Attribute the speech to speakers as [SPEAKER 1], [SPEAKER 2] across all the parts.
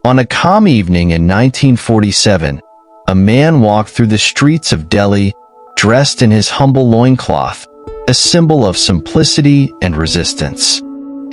[SPEAKER 1] On a calm evening in 1947, a man walked through the streets of Delhi dressed in his humble loincloth, a symbol of simplicity and resistance.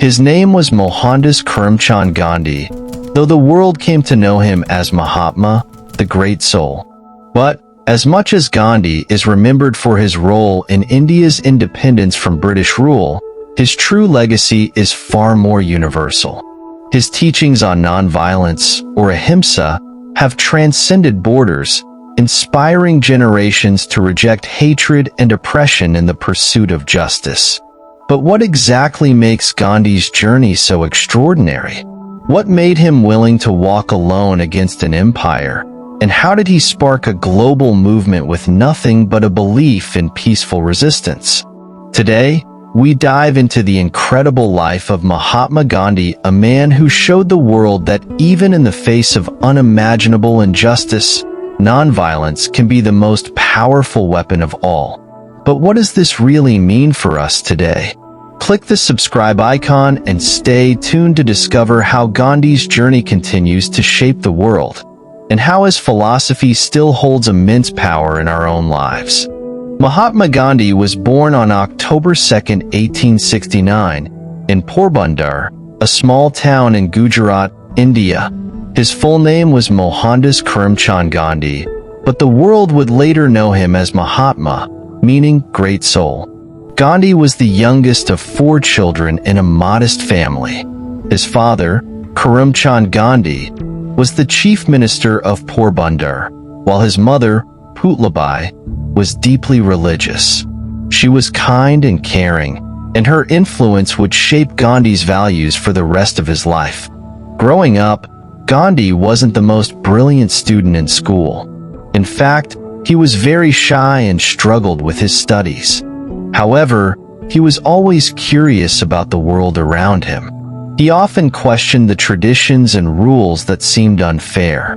[SPEAKER 1] His name was Mohandas Karamchand Gandhi, though the world came to know him as Mahatma, the Great Soul. But, as much as Gandhi is remembered for his role in India's independence from British rule, his true legacy is far more universal. His teachings on nonviolence, or Ahimsa, have transcended borders, inspiring generations to reject hatred and oppression in the pursuit of justice. But what exactly makes Gandhi's journey so extraordinary? What made him willing to walk alone against an empire? And how did he spark a global movement with nothing but a belief in peaceful resistance? Today, we dive into the incredible life of Mahatma Gandhi, a man who showed the world that even in the face of unimaginable injustice, nonviolence can be the most powerful weapon of all. But what does this really mean for us today? Click the subscribe icon and stay tuned to discover how Gandhi's journey continues to shape the world, and how his philosophy still holds immense power in our own lives. Mahatma Gandhi was born on October 2, 1869, in Porbandar, a small town in Gujarat, India. His full name was Mohandas Karamchand Gandhi, but the world would later know him as Mahatma, meaning Great Soul. Gandhi was the youngest of 4 children in a modest family. His father, Karamchand Gandhi, was the chief minister of Porbandar, while his mother, Putlabai, was deeply religious. She was kind and caring, and her influence would shape Gandhi's values for the rest of his life. Growing up, Gandhi wasn't the most brilliant student in school. In fact, he was very shy and struggled with his studies. However, he was always curious about the world around him. He often questioned the traditions and rules that seemed unfair.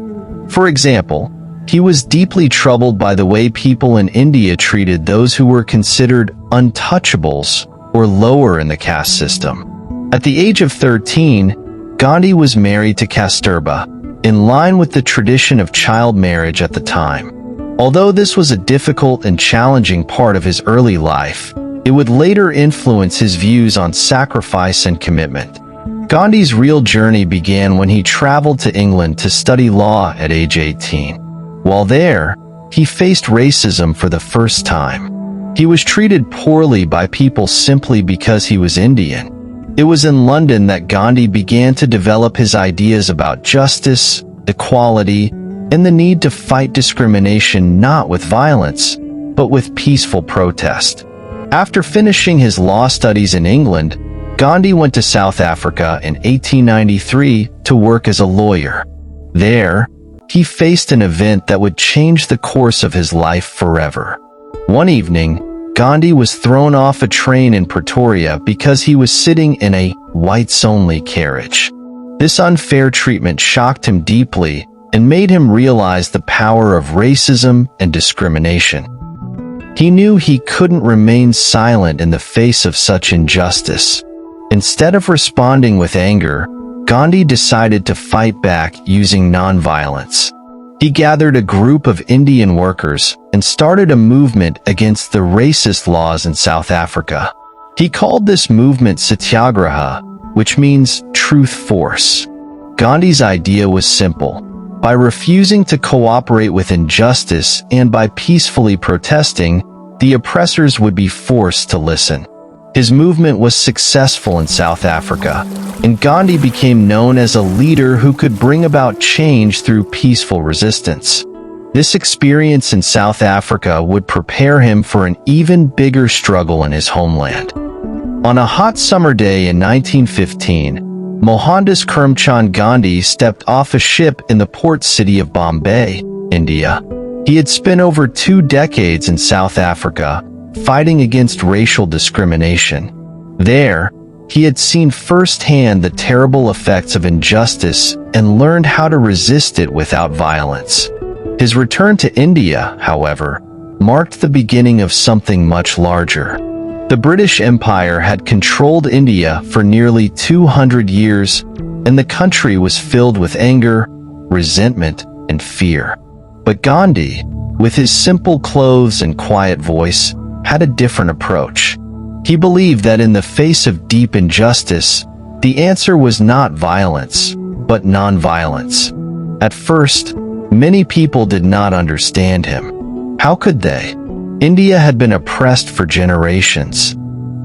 [SPEAKER 1] For example, he was deeply troubled by the way people in India treated those who were considered untouchables or lower in the caste system. At the age of 13, Gandhi was married to Kasturba, in line with the tradition of child marriage at the time. Although this was a difficult and challenging part of his early life, it would later influence his views on sacrifice and commitment. Gandhi's real journey began when he traveled to England to study law at age 18. While there, he faced racism for the first time. He was treated poorly by people simply because he was Indian. It was in London that Gandhi began to develop his ideas about justice, equality, and the need to fight discrimination not with violence, but with peaceful protest. After finishing his law studies in England, Gandhi went to South Africa in 1893 to work as a lawyer. There, he faced an event that would change the course of his life forever. One evening, Gandhi was thrown off a train in Pretoria because he was sitting in a whites-only carriage. This unfair treatment shocked him deeply and made him realize the power of racism and discrimination. He knew he couldn't remain silent in the face of such injustice. Instead of responding with anger, Gandhi decided to fight back using nonviolence. He gathered a group of Indian workers and started a movement against the racist laws in South Africa. He called this movement Satyagraha, which means truth force. Gandhi's idea was simple. By refusing to cooperate with injustice and by peacefully protesting, the oppressors would be forced to listen. His movement was successful in South Africa, and Gandhi became known as a leader who could bring about change through peaceful resistance. This experience in South Africa would prepare him for an even bigger struggle in his homeland. On a hot summer day in 1915, Mohandas Karamchand Gandhi stepped off a ship in the port city of Bombay, India. He had spent over 2 decades in South Africa, fighting against racial discrimination. There, he had seen firsthand the terrible effects of injustice and learned how to resist it without violence. His return to India, however, marked the beginning of something much larger. The British Empire had controlled India for nearly 200 years, and the country was filled with anger, resentment, and fear. But Gandhi, with his simple clothes and quiet voice, had a different approach. He believed that in the face of deep injustice, the answer was not violence, but non-violence. At first, many people did not understand him. How could they? India had been oppressed for generations.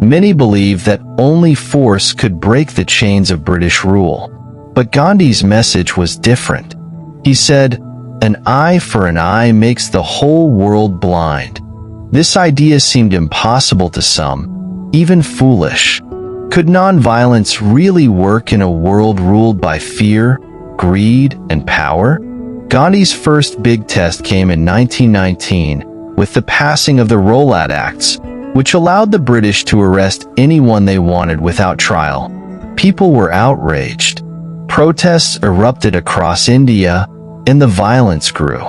[SPEAKER 1] Many believed that only force could break the chains of British rule. But Gandhi's message was different. He said, "An eye for an eye makes the whole world blind." This idea seemed impossible to some, even foolish. Could nonviolence really work in a world ruled by fear, greed, and power? Gandhi's first big test came in 1919 with the passing of the Rowlatt Acts, which allowed the British to arrest anyone they wanted without trial. People were outraged. Protests erupted across India, and the violence grew.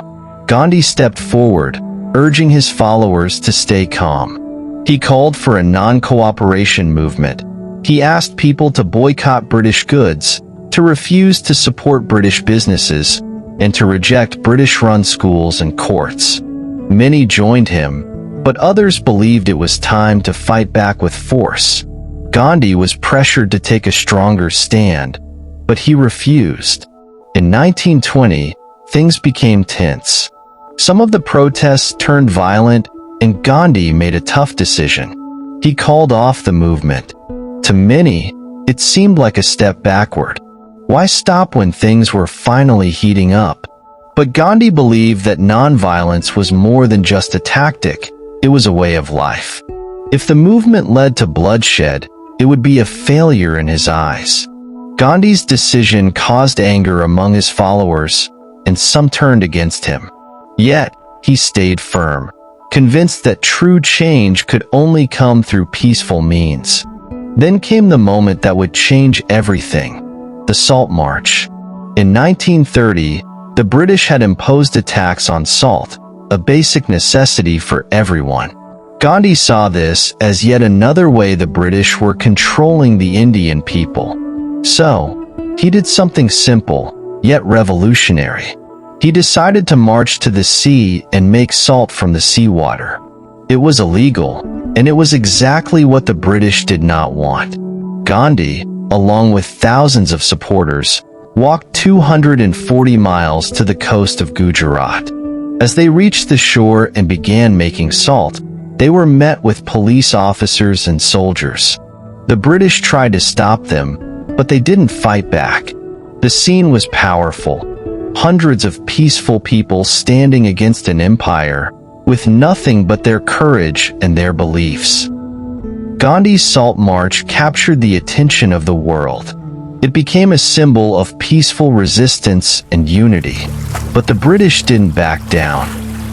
[SPEAKER 1] Gandhi stepped forward, urging his followers to stay calm. He called for a non-cooperation movement. He asked people to boycott British goods, to refuse to support British businesses, and to reject British-run schools and courts. Many joined him, but others believed it was time to fight back with force. Gandhi was pressured to take a stronger stand, but he refused. In 1920, things became tense. Some of the protests turned violent, and Gandhi made a tough decision. He called off the movement. To many, it seemed like a step backward. Why stop when things were finally heating up? But Gandhi believed that nonviolence was more than just a tactic, it was a way of life. If the movement led to bloodshed, it would be a failure in his eyes. Gandhi's decision caused anger among his followers, and some turned against him. Yet, he stayed firm, convinced that true change could only come through peaceful means. Then came the moment that would change everything, the Salt March. In 1930, the British had imposed a tax on salt, a basic necessity for everyone. Gandhi saw this as yet another way the British were controlling the Indian people. So, he did something simple, yet revolutionary. He decided to march to the sea and make salt from the seawater. It was illegal, and it was exactly what the British did not want. Gandhi, along with thousands of supporters, walked 240 miles to the coast of Gujarat. As they reached the shore and began making salt, they were met with police officers and soldiers. The British tried to stop them, but they didn't fight back. The scene was powerful. Hundreds of peaceful people standing against an empire, with nothing but their courage and their beliefs. Gandhi's Salt March captured the attention of the world. It became a symbol of peaceful resistance and unity. But the British didn't back down.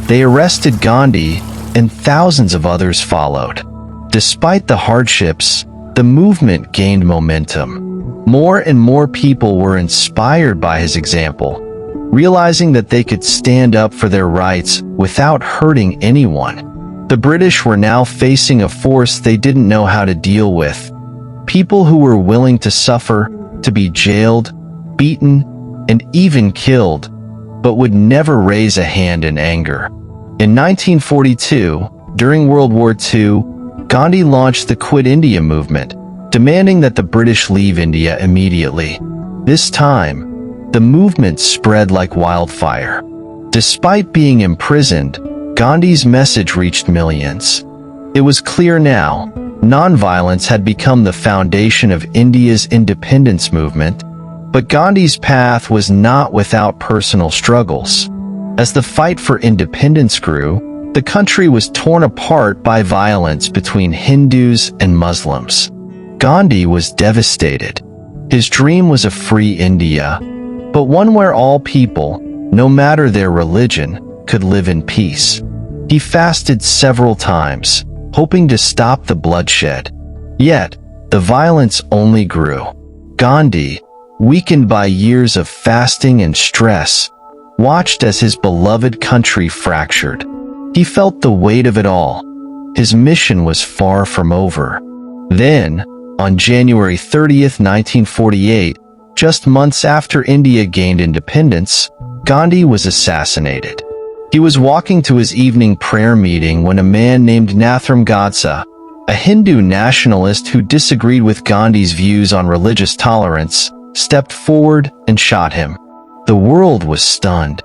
[SPEAKER 1] They arrested Gandhi, and thousands of others followed. Despite the hardships, the movement gained momentum. More and more people were inspired by his example, realizing that they could stand up for their rights without hurting anyone. The British were now facing a force they didn't know how to deal with. People who were willing to suffer, to be jailed, beaten, and even killed, but would never raise a hand in anger. In 1942, during World War II, Gandhi launched the Quit India movement, demanding that the British leave India immediately. This time, the movement spread like wildfire. Despite being imprisoned, Gandhi's message reached millions. It was clear now, nonviolence had become the foundation of India's independence movement, but Gandhi's path was not without personal struggles. As the fight for independence grew, the country was torn apart by violence between Hindus and Muslims. Gandhi was devastated. His dream was a free India, but one where all people, no matter their religion, could live in peace. He fasted several times, hoping to stop the bloodshed. Yet, the violence only grew. Gandhi, weakened by years of fasting and stress, watched as his beloved country fractured. He felt the weight of it all. His mission was far from over. Then, on January 30, 1948, Just months after India gained independence, Gandhi was assassinated. He was walking to his evening prayer meeting when a man named Nathram Godse, a Hindu nationalist who disagreed with Gandhi's views on religious tolerance, stepped forward and shot him. The world was stunned.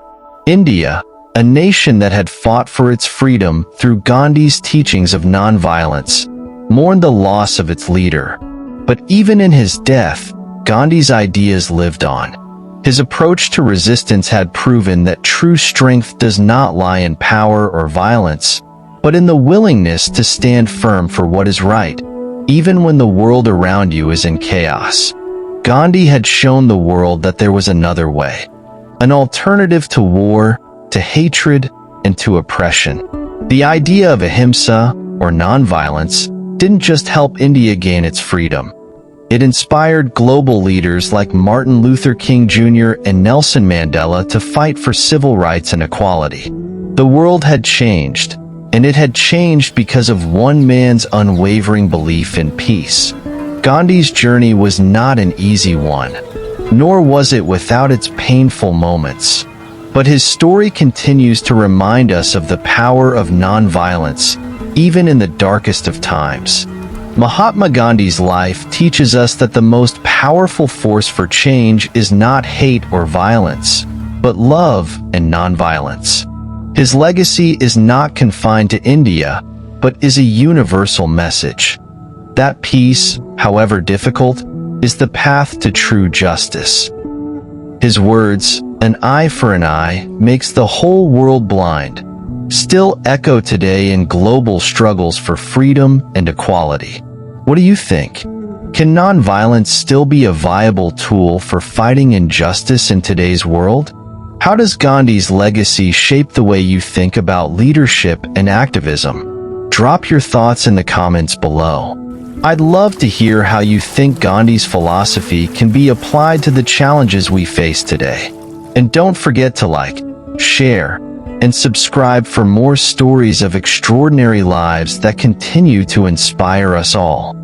[SPEAKER 1] India, a nation that had fought for its freedom through Gandhi's teachings of nonviolence, mourned the loss of its leader. But even in his death, Gandhi's ideas lived on. His approach to resistance had proven that true strength does not lie in power or violence, but in the willingness to stand firm for what is right, even when the world around you is in chaos. Gandhi had shown the world that there was another way, an alternative to war, to hatred, and to oppression. The idea of Ahimsa, or nonviolence, didn't just help India gain its freedom. It inspired global leaders like Martin Luther King Jr. and Nelson Mandela to fight for civil rights and equality. The world had changed, and it had changed because of one man's unwavering belief in peace. Gandhi's journey was not an easy one, nor was it without its painful moments. But his story continues to remind us of the power of nonviolence, even in the darkest of times. Mahatma Gandhi's life teaches us that the most powerful force for change is not hate or violence, but love and nonviolence. His legacy is not confined to India, but is a universal message. That peace, however difficult, is the path to true justice. His words, "An eye for an eye, makes the whole world blind," still echo today in global struggles for freedom and equality. What do you think? Can nonviolence still be a viable tool for fighting injustice in today's world? How does Gandhi's legacy shape the way you think about leadership and activism? Drop your thoughts in the comments below. I'd love to hear how you think Gandhi's philosophy can be applied to the challenges we face today. And don't forget to like, share, and subscribe for more stories of extraordinary lives that continue to inspire us all.